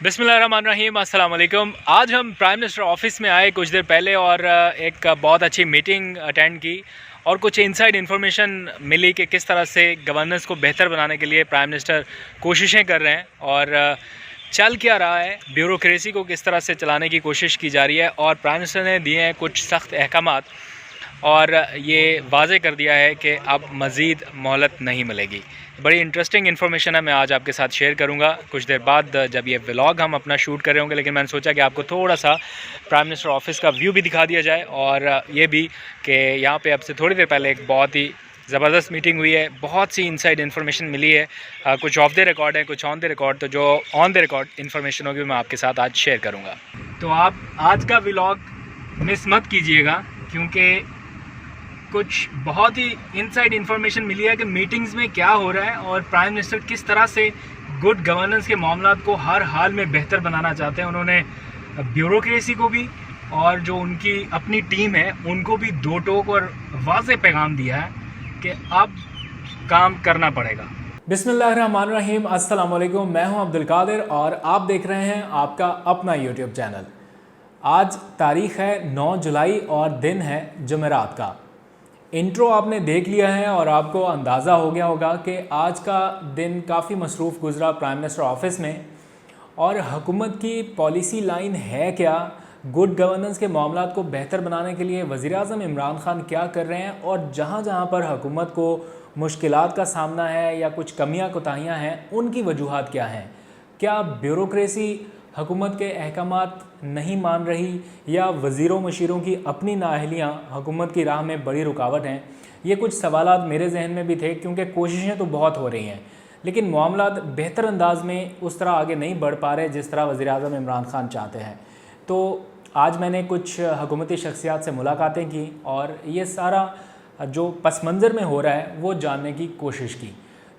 बिस्मिल्लाहिर्रहमानिर्रहीम, अस्सलाम वालेकुम। आज हम प्राइम मिनिस्टर ऑफिस में आए कुछ देर पहले और एक बहुत अच्छी मीटिंग अटेंड की और कुछ इनसाइड इन्फॉर्मेशन मिली कि किस तरह से गवर्नेंस को बेहतर बनाने के लिए प्राइम मिनिस्टर कोशिशें कर रहे हैं और चल क्या रहा है, ब्यूरोक्रेसी को किस तरह से चलाने की कोशिश की जा रही है। और प्राइम मिनिस्टर ने दिए हैं कुछ सख्त अहकामात और ये वाज़े कर दिया है कि अब मज़ीद मोहलत नहीं मिलेगी। बड़ी इंटरेस्टिंग इन्फॉर्मेशन है, मैं आज आपके साथ शेयर करूंगा कुछ देर बाद जब ये व्लॉग हम अपना शूट कर रहे होंगे। लेकिन मैंने सोचा कि आपको थोड़ा सा प्राइम मिनिस्टर ऑफिस का व्यू भी दिखा दिया जाए और ये भी कि यहाँ पे अब से थोड़ी देर पहले एक बहुत ही ज़बरदस्त मीटिंग हुई है, बहुत सी इनसाइड इन्फॉर्मेशन मिली है। कुछ ऑफ द रिकॉर्ड है, कुछ ऑन द रिकॉर्ड। तो जो ऑन द रिकॉर्ड इन्फॉर्मेशन होगी मैं आपके साथ आज शेयर करूँगा। तो आप आज का व्लॉग मिस मत कीजिएगा क्योंकि कुछ बहुत ही इनसाइड इन्फॉर्मेशन मिली है कि मीटिंग्स में क्या हो रहा है और प्राइम मिनिस्टर किस तरह से गुड गवर्नेंस के मामलात को हर हाल में बेहतर बनाना चाहते हैं। उन्होंने ब्यूरोक्रेसी को भी और जो उनकी अपनी टीम है उनको भी दो टोक और वाज़ेह पैगाम दिया है कि अब काम करना पड़ेगा। बिस्मिल्लाहिर्रहमानिर्रहीम, अस्सलाम वालेकुम। मैं हूं अब्दुल कादिर और आप देख रहे हैं आपका अपना यूट्यूब चैनल। आज तारीख़ है 9 जुलाई और दिन है जुमेरात का। इंट्रो आपने देख लिया है और आपको अंदाज़ा हो गया होगा कि आज का दिन काफ़ी मसरूफ़ गुजरा प्राइम मिनिस्टर ऑफिस में। और हुकूमत की पॉलिसी लाइन है क्या, गुड गवर्नेंस के मामलात को बेहतर बनाने के लिए वज़ीर-ए-आज़म इमरान खान क्या कर रहे हैं और जहाँ जहाँ पर हुकूमत को मुश्किलात का सामना है या कुछ कमियाँ कोताहियाँ हैं उनकी वजूहात क्या हैं। क्या ब्यूरोक्रेसी हुकूमत के अहकामात नहीं मान रही या वज़ीरों मशीरों की अपनी नाअहलियाँ हुकूमत की राह में बड़ी रुकावट हैं। ये कुछ सवालात मेरे जहन में भी थे क्योंकि कोशिशें तो बहुत हो रही हैं लेकिन मामलात बेहतर अंदाज में उस तरह आगे नहीं बढ़ पा रहे जिस तरह वज़ीर-ए-आज़म इमरान खान चाहते हैं। तो आज मैंने कुछ हुकूमती शख्सियात से मुलाकातें की और ये सारा जो पस मंज़र में हो रहा है वो जानने की कोशिश की।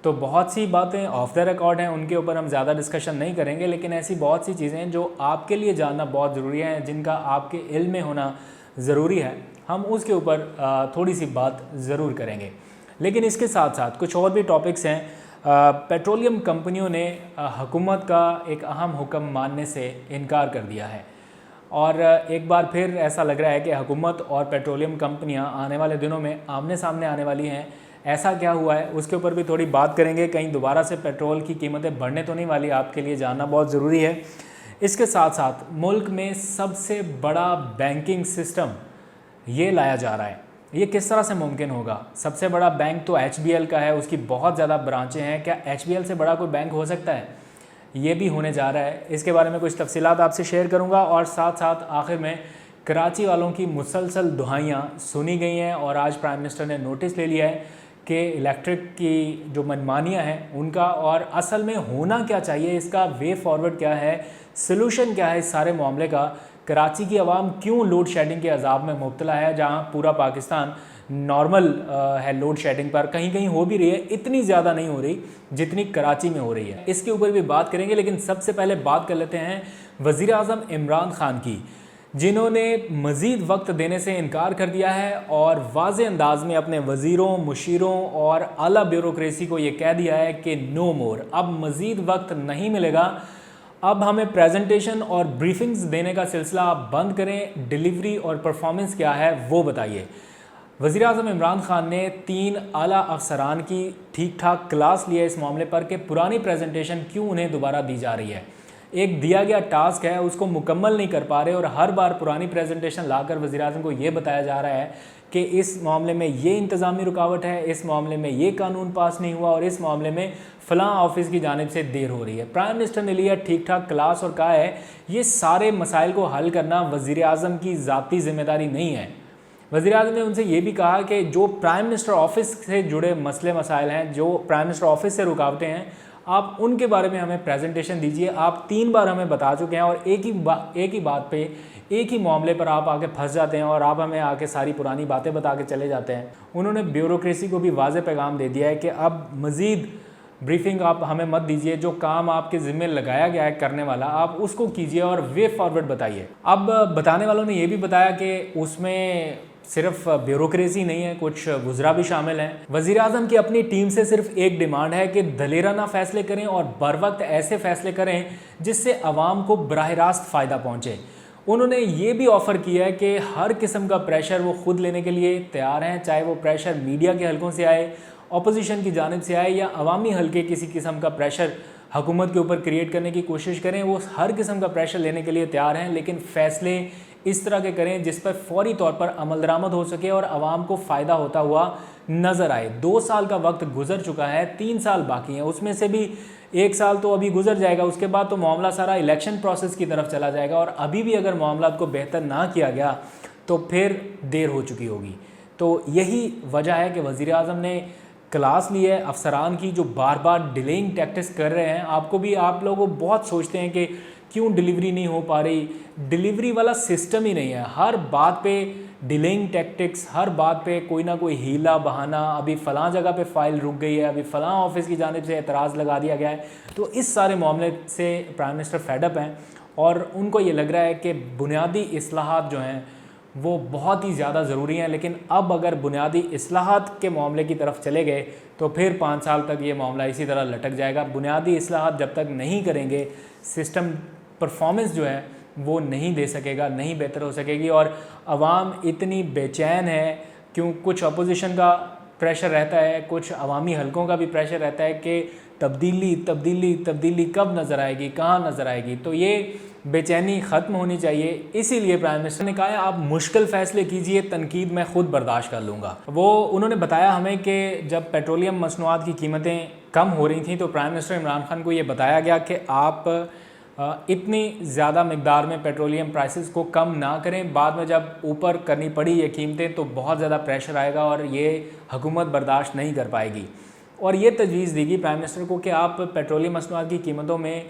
तो बहुत सी बातें ऑफ द रिकॉर्ड हैं, उनके ऊपर हम ज़्यादा डिस्कशन नहीं करेंगे, लेकिन ऐसी बहुत सी चीज़ें जो आपके लिए जानना बहुत ज़रूरी है, जिनका आपके इल्म में होना ज़रूरी है, हम उसके ऊपर थोड़ी सी बात ज़रूर करेंगे। लेकिन इसके साथ साथ कुछ और भी टॉपिक्स हैं। पेट्रोलियम कंपनियों ने हुकूमत का एक अहम हुक्म मानने से इनकार कर दिया है और एक बार फिर ऐसा लग रहा है कि हुकूमत और पेट्रोलियम कंपनियां आने वाले दिनों में आमने सामने आने वाली हैं। ऐसा क्या हुआ है उसके ऊपर भी थोड़ी बात करेंगे। कहीं दोबारा से पेट्रोल की कीमतें बढ़ने तो नहीं वाली, आपके लिए जानना बहुत ज़रूरी है। इसके साथ साथ मुल्क में सबसे बड़ा बैंकिंग सिस्टम ये लाया जा रहा है, ये किस तरह से मुमकिन होगा। सबसे बड़ा बैंक तो HBL का है, उसकी बहुत ज़्यादा ब्रांचें हैं। क्या HBL से बड़ा कोई बैंक हो सकता है? ये भी होने जा रहा है। इसके बारे में कुछ तफसीलात आपसे शेयर करूँगा और साथ साथ आखिर में कराची वालों की मुसलसल दुहाइयाँ सुनी गई हैं और आज प्राइम मिनिस्टर ने नोटिस ले लिया है कि इलेक्ट्रिक की जो मनमानियाँ हैं उनका और असल में होना क्या चाहिए, इसका वे फॉरवर्ड क्या है, सलूशन क्या है इस सारे मामले का। कराची की आवाम क्यों लोड शेडिंग के अजाब में मुब्तला है, जहाँ पूरा पाकिस्तान नॉर्मल है लोड शेडिंग पर, कहीं कहीं हो भी रही है, इतनी ज़्यादा नहीं हो रही जितनी कराची में हो रही है। इसके ऊपर भी बात करेंगे, लेकिन सबसे पहले बात कर लेते हैं वज़ीर-ए-आज़म इमरान खान की, जिन्होंने मज़ीद वक्त देने से इनकार कर दिया है और वाज़े अंदाज में अपने वज़ीरों, मुशीरों और आला ब्यूरोक्रेसी को ये कह दिया है कि नो मोर, अब मज़ीद वक्त नहीं मिलेगा, अब हमें प्रेजेंटेशन और ब्रीफिंग्स देने का सिलसिला आप बंद करें, डिलीवरी और परफॉर्मेंस क्या है वो बताइए। वज़ीर-ए-आज़म इमरान खान ने 3 आला अफसरान की ठीक ठाक क्लास लिया इस मामले पर कि पुरानी प्रेजेंटेशन क्यों उन्हें दोबारा दी जा रही है। एक दिया गया टास्क है उसको मुकम्मल नहीं कर पा रहे और हर बार पुरानी प्रेजेंटेशन लाकर वज़ीर-ए-आज़म को ये बताया जा रहा है कि इस मामले में ये इंतज़ामी रुकावट है, इस मामले में ये कानून पास नहीं हुआ और इस मामले में फ़लाँ ऑफिस की जानिब से देर हो रही है। प्राइम मिनिस्टर ने लिया ठीक ठाक क्लास और कहा है ये सारे मसाइल को हल करना वज़ीर-ए-आज़म की ज़ाती ज़िम्मेदारी नहीं है। वज़ीर-ए-आज़म ने उनसे ये भी कहा कि जो प्राइम मिनिस्टर ऑफिस से जुड़े मसले मसाइल हैं, जो प्राइम मिनिस्टर ऑफिस से रुकावटें हैं, आप उनके बारे में हमें प्रेजेंटेशन दीजिए। आप 3 बार हमें बता चुके हैं और एक ही बात पे, एक ही मामले पर आप आके फंस जाते हैं और आप हमें आके सारी पुरानी बातें बता के चले जाते हैं। उन्होंने ब्यूरोक्रेसी को भी वाज़ेह पैगाम दे दिया है कि अब मज़ीद ब्रीफिंग आप हमें मत दीजिए, जो काम आपके ज़िम्मे लगाया गया है करने वाला आप उसको कीजिए और वे फॉरवर्ड बताइए। अब बताने वालों ने ये भी बताया कि उसमें सिर्फ ब्यूरोक्रेसी नहीं है, कुछ वुज़रा भी शामिल हैं। वज़ीर आज़म की अपनी टीम से सिर्फ एक डिमांड है कि दलेराना फैसले करें और बर वक्त ऐसे फैसले करें जिससे आवाम को बराह रास्त फ़ायदा पहुँचे। उन्होंने ये भी ऑफ़र किया है कि हर किस्म का प्रेशर वो खुद लेने के लिए तैयार हैं, चाहे वो प्रेशर मीडिया के हलकों से आए, अपोजिशन की जानिब से आए या अवामी हलके किसी किस्म का प्रेशर हुकूमत के ऊपर क्रिएट करने की कोशिश करें। वो हर किस्म का प्रेशर लेने के लिए तैयार हैं, लेकिन फ़ैसले इस तरह के करें जिस पर फौरी तौर पर अमल दरामद हो सके और आवाम को फ़ायदा होता हुआ नज़र आए। 2 साल का वक्त गुजर चुका है, 3 साल बाकी हैं, उसमें से भी 1 साल तो अभी गुजर जाएगा, उसके बाद तो मामला सारा इलेक्शन प्रोसेस की तरफ चला जाएगा और अभी भी अगर मामला को बेहतर ना किया गया तो फिर देर हो चुकी होगी। तो यही वजह है कि वज़ीर आज़म ने क्लास ली है अफसरान की जो बार बार डिलेइंग टैक्टिक्स कर रहे हैं। आप लोग बहुत सोचते हैं कि क्यों डिलीवरी नहीं हो पा रही, डिलीवरी वाला सिस्टम ही नहीं है। हर बात पे डिलेइंग टैक्टिक्स, हर बात पे कोई ना कोई हीला बहाना, अभी फ़लाँ जगह पे फ़ाइल रुक गई है, अभी फ़लाँ ऑफिस की जानिब से एतराज़ लगा दिया गया है। तो इस सारे मामले से प्राइम मिनिस्टर फेडअप हैं और उनको ये लग रहा है कि बुनियादी इस्लाहात जो हैं वो बहुत ही ज़्यादा ज़रूरी हैं, लेकिन अब अगर बुनियादी इस्लाहात के मामले की तरफ चले गए तो फिर 5 साल तक ये मामला इसी तरह लटक जाएगा। बुनियादी इस्लाहात जब तक नहीं करेंगे सिस्टम परफॉर्मेंस जो है वो नहीं दे सकेगा, नहीं बेहतर हो सकेगी। और आवाम इतनी बेचैन है, क्यों कुछ अपोजिशन का प्रेशर रहता है, कुछ अवामी हलकों का भी प्रेशर रहता है कि तब्दीली तब्दीली तब्दीली कब नज़र आएगी, कहाँ नज़र आएगी। तो ये बेचैनी ख़त्म होनी चाहिए। इसीलिए प्राइम मिनिस्टर ने कहा है आप मुश्किल फ़ैसले कीजिए, तनकीद मैं खुद बर्दाश्त कर लूँगा। उन्होंने बताया हमें कि जब पेट्रोलियम मसनूआत की कीमतें कम हो रही थी तो प्राइम मिनिस्टर इमरान खान को ये बताया गया कि आप इतनी ज़्यादा मकदार में पेट्रोलियम प्राइसेस को कम ना करें, बाद में जब ऊपर करनी पड़ी ये कीमतें तो बहुत ज़्यादा प्रेशर आएगा और ये हुकूमत बर्दाश्त नहीं कर पाएगी। और ये तजवीज़ दी गई प्राइम मिनिस्टर को कि आप पेट्रोलियम मसनूआत की कीमतों में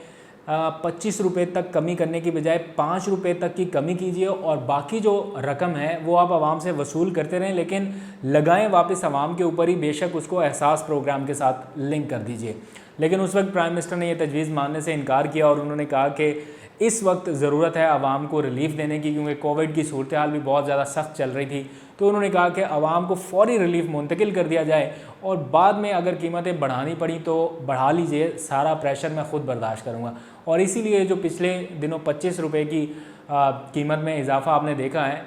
25 रुपये तक कमी करने की बजाय 5 रुपये तक की कमी कीजिए और बाकी जो रकम है वो आप आवाम से वसूल करते रहें, लेकिन लगाएं वापस आवाम के ऊपर ही, बेशक उसको एहसास प्रोग्राम के साथ लिंक कर दीजिए। लेकिन उस वक्त प्राइम मिनिस्टर ने यह तजवीज़ मानने से इनकार किया और उन्होंने कहा कि इस वक्त ज़रूरत है आवाम को रिलीफ़ देने की, क्योंकि कोविड की सूरत हाल भी बहुत ज़्यादा सख्त चल रही थी। तो उन्होंने कहा कि आवाम को फौरी रिलीफ़ मुंतकिल कर दिया जाए और बाद में अगर कीमतें बढ़ानी पड़ी तो बढ़ा लीजिए, सारा प्रेशर मैं ख़ुद बर्दाश्त करूँगा। और इसीलिए जो पिछले दिनों 25 रुपये की कीमत में इजाफा आपने देखा है,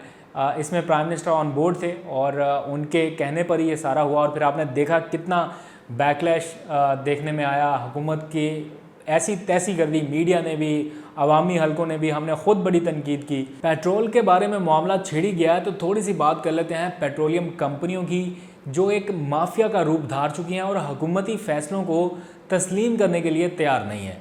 इसमें प्राइम मिनिस्टर ऑन बोर्ड थे और उनके कहने पर ही ये सारा हुआ। और फिर आपने देखा कितना बैकलैश देखने में आया, हुकूमत की ऐसी तैसी कर दी, मीडिया ने भी, अवामी हलकों ने भी, हमने ख़ुद बड़ी तनकीद की। पेट्रोल के बारे में मामला छिड़ गया है तो थोड़ी सी बात कर लेते हैं पेट्रोलियम कंपनियों की, जो एक माफिया का रूप धार चुकी हैं और हुकूमती फ़ैसलों को तस्लीम करने के लिए तैयार नहीं है।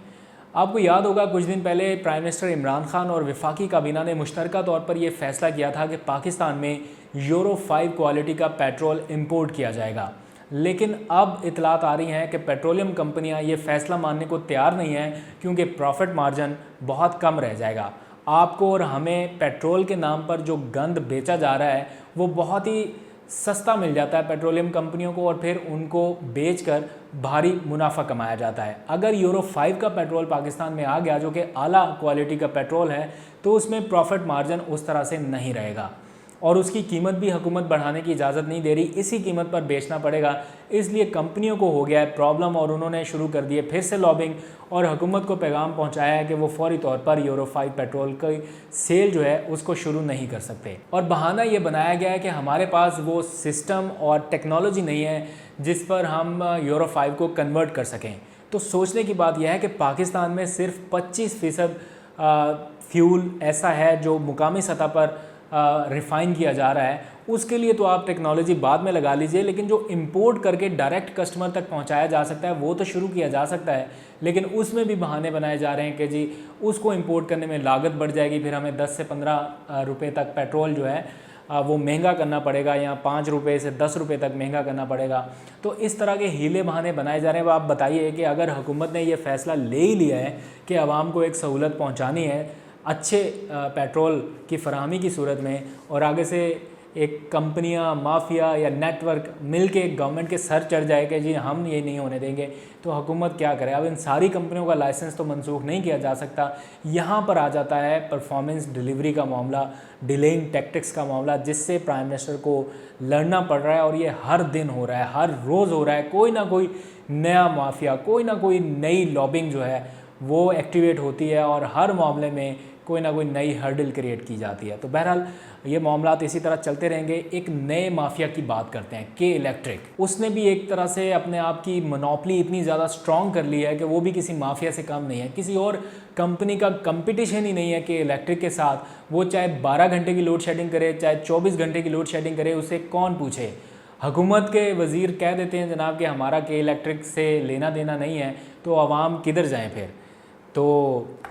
आपको याद होगा कुछ दिन पहले प्राइम मिनिस्टर इमरान खान और वफाकी काबीना ने मुश्तरका तौर पर यह फ़ैसला किया था कि पाकिस्तान में यूरो 5 क्वालिटी का पेट्रोल इंपोर्ट किया जाएगा। लेकिन अब इतलात आ रही हैं कि पेट्रोलियम कंपनियां ये फ़ैसला मानने को तैयार नहीं हैं, क्योंकि प्रॉफिट मार्जिन बहुत कम रह जाएगा। आपको और हमें पेट्रोल के नाम पर जो गंद बेचा जा रहा है वो बहुत ही सस्ता मिल जाता है पेट्रोलियम कंपनियों को और फिर उनको बेचकर भारी मुनाफा कमाया जाता है। अगर यूरो 5 का पेट्रोल पाकिस्तान में आ गया, जो कि आला क्वालिटी का पेट्रोल है, तो उसमें प्रॉफिट मार्जिन उस तरह से नहीं रहेगा और उसकी कीमत भी हुकूमत बढ़ाने की इजाज़त नहीं दे रही, इसी कीमत पर बेचना पड़ेगा। इसलिए कंपनियों को हो गया है प्रॉब्लम और उन्होंने शुरू कर दिए फिर से लॉबिंग और हुकूमत को पैगाम पहुंचाया है कि वो फौरी तौर पर यूरो 5 पेट्रोल की सेल जो है उसको शुरू नहीं कर सकते। और बहाना ये बनाया गया है कि हमारे पास वो सिस्टम और टेक्नोलॉजी नहीं है जिस पर हम यूरो 5 को कन्वर्ट कर सकें। तो सोचने की बात यह है कि पाकिस्तान में सिर्फ 25% फ्यूल ऐसा है जो मुकामी सतह पर रिफ़ाइन किया जा रहा है। उसके लिए तो आप टेक्नोलॉजी बाद में लगा लीजिए, लेकिन जो इंपोर्ट करके डायरेक्ट कस्टमर तक पहुंचाया जा सकता है वो तो शुरू किया जा सकता है। लेकिन उसमें भी बहाने बनाए जा रहे हैं कि जी उसको इंपोर्ट करने में लागत बढ़ जाएगी, फिर हमें 10 से 15 रुपये तक पेट्रोल जो है वो महंगा करना पड़ेगा, या 5 रुपये से 10 रुपये तक महंगा करना पड़ेगा। तो इस तरह के हीले बहाने बनाए जा रहे हैं। आप बताइए कि अगर हुकूमत ने यह फ़ैसला ले ही लिया है कि आवाम को एक सहूलत पहुँचानी है अच्छे पेट्रोल की फ़राहमी की सूरत में, और आगे से एक कंपनियां, माफिया या नेटवर्क मिलके गवर्नमेंट के सर चढ़ जाए कि जी हम ये नहीं होने देंगे, तो हुकूमत क्या करे। अब इन सारी कंपनियों का लाइसेंस तो मनसूख नहीं किया जा सकता। यहाँ पर आ जाता है परफॉर्मेंस डिलीवरी का मामला, डिलेइंग टैक्टिक्स का मामला, जिससे प्राइम मिनिस्टर को लड़ना पड़ रहा है। और ये हर दिन हो रहा है, हर रोज़ हो रहा है। कोई ना कोई नया माफिया, कोई ना कोई नई लॉबिंग जो है वो एक्टिवेट होती है और हर मामले में कोई ना कोई नई हर्डल क्रिएट की जाती है। तो बहरहाल ये मामला इसी तरह चलते रहेंगे। एक नए माफिया की बात करते हैं, के इलेक्ट्रिक। उसने भी एक तरह से अपने आप की मोनोपली इतनी ज़्यादा स्ट्रॉन्ग कर ली है कि वो भी किसी माफिया से कम नहीं है। किसी और कंपनी का कंपटीशन ही नहीं है के इलेक्ट्रिक के साथ। वो चाहे 12 घंटे की लोड शेडिंग करे, चाहे 24 घंटे की लोड शेडिंग करे, उसे कौन पूछे। हुकूमत के वज़ीर कह देते हैं जनाब कि हमारा के इलेक्ट्रिक से लेना देना नहीं है, तो आवाम किधर जाएं फिर। तो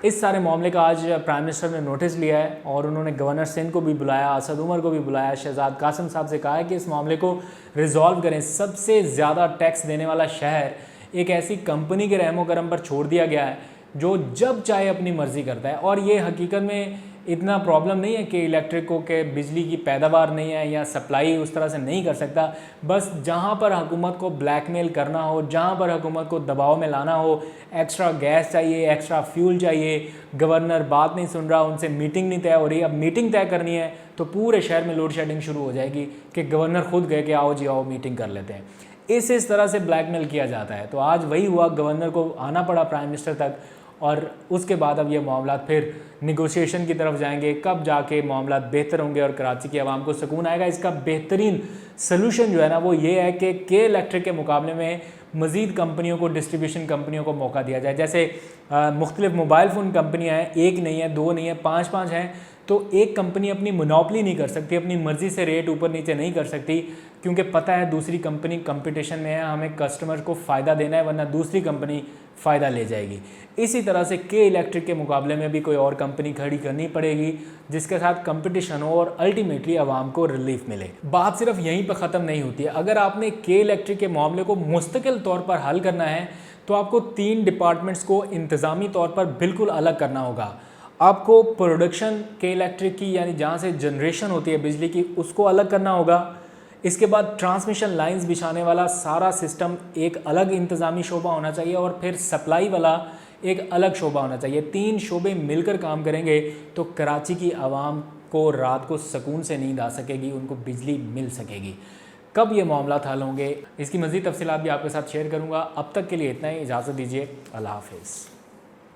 इस सारे मामले का आज प्राइम मिनिस्टर ने नोटिस लिया है और उन्होंने गवर्नर सिंध को भी बुलाया, असद उमर को भी बुलाया, शहजाद कासिम साहब से कहा है कि इस मामले को रिजॉल्व करें। सबसे ज़्यादा टैक्स देने वाला शहर एक ऐसी कंपनी के रहमो करम पर छोड़ दिया गया है जो जब चाहे अपनी मर्ज़ी करता है। और ये हकीकत में इतना प्रॉब्लम नहीं है कि इलेक्ट्रिक को के बिजली की पैदावार नहीं है या सप्लाई उस तरह से नहीं कर सकता। बस जहाँ पर हुकूमत को ब्लैकमेल करना हो, जहाँ पर हुकूमत को दबाव में लाना हो, एक्स्ट्रा गैस चाहिए, एक्स्ट्रा फ्यूल चाहिए, गवर्नर बात नहीं सुन रहा, उनसे मीटिंग नहीं तय हो रही, अब मीटिंग तय करनी है तो पूरे शहर में लोड शेडिंग शुरू हो जाएगी कि गवर्नर खुद गए कि आओ जी आओ मीटिंग कर लेते हैं। इस तरह से ब्लैकमेल किया जाता है। तो आज वही हुआ, गवर्नर को आना पड़ा प्राइम मिनिस्टर तक और उसके बाद अब ये मामला फिर निगोशिएशन की तरफ जाएंगे। कब जाके मामला बेहतर होंगे और कराची की आवाम को सुकून आएगा। इसका बेहतरीन सलूशन जो है ना वो ये है कि के इलेक्ट्रिक के मुकाबले में मज़ीद कंपनियों को, डिस्ट्रीब्यूशन कंपनियों को मौका दिया जाए। जैसे मुख्तलिफ मोबाइल फ़ोन कंपनियाँ हैं, एक नहीं है, दो नहीं है, पाँच हैं। तो एक कंपनी अपनी मोनोपली नहीं कर सकती, अपनी मर्ज़ी से रेट ऊपर नीचे नहीं कर सकती, क्योंकि पता है दूसरी कंपनी कंपटीशन में है, हमें कस्टमर को फ़ायदा देना है, वरना दूसरी कंपनी फ़ायदा ले जाएगी। इसी तरह से के इलेक्ट्रिक के मुकाबले में भी कोई और कंपनी खड़ी करनी पड़ेगी जिसके साथ कंपटीशन हो और अल्टीमेटली आवाम को रिलीफ मिले। बात सिर्फ यहीं पर ख़त्म नहीं होती है। अगर आपने के इलेक्ट्रिक के मामले को मुस्तकिल तौर पर हल करना है तो आपको 3 डिपार्टमेंट्स को इंतज़ामी तौर पर बिल्कुल अलग करना होगा। आपको प्रोडक्शन के इलेक्ट्रिक की, यानी जहाँ से जनरेशन होती है बिजली की, उसको अलग करना होगा। इसके बाद ट्रांसमिशन लाइंस बिछाने वाला सारा सिस्टम एक अलग इंतज़ामी शोबा होना चाहिए और फिर सप्लाई वाला एक अलग शोबा होना चाहिए। 3 शोबे मिलकर काम करेंगे तो कराची की आवाम को रात को सुकून से नींद आ सकेगी, उनको बिजली मिल सकेगी। कब ये मामला हल होंगे, इसकी मज़ीद तफसीलात भी आपके साथ शेयर करूँगा। अब तक के लिए इतना ही, इजाज़त दीजिए, अल्लाह हाफ़िज़।